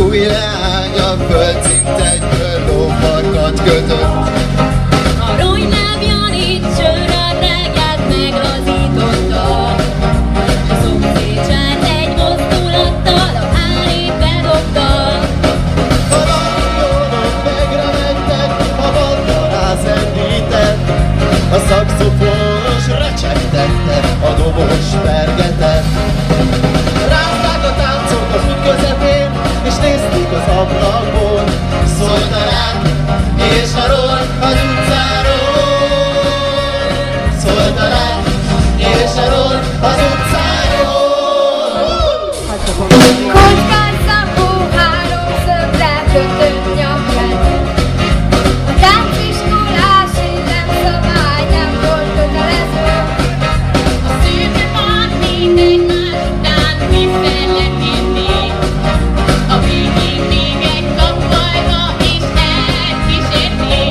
új leány a földszinten egyből lófarkat kötött. Arany lábjanit csőröd reggelt meglazította. A szomszédság egy mozdulattal a hálét bedobta. A rádiónak megrementek, a banda rászendített, a szaxofónos recsegtette, a dobos pergetett. Rázták a táncot az út közepén, és nézték az ablakból. Szólt a ránk és arról az utcáról. Szólt a ránk és arról az utcáról. Kocskás szapó háromszögre kötött nyakát. A tánciskolás életszabály nem volt kötelező. A szűke partin egymás után visszellett inni. A végén még egy kappajka is elkísérni.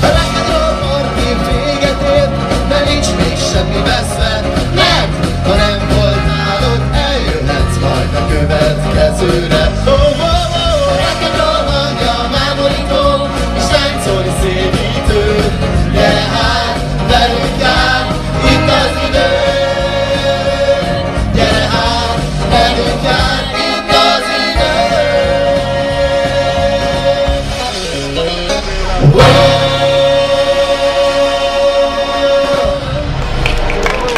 A rock'n'roll party véget ért, de nincs még semmi veszve. Mert ha nem voltál ott, eljöhetsz majd a következőre. Oh, oh, oh, rock'n'roll hangja mámorító, és táncolni szépítő. Gyere hát, velünk át, itt az idő. Gyere hát, velünk át, itt az idő. Oh,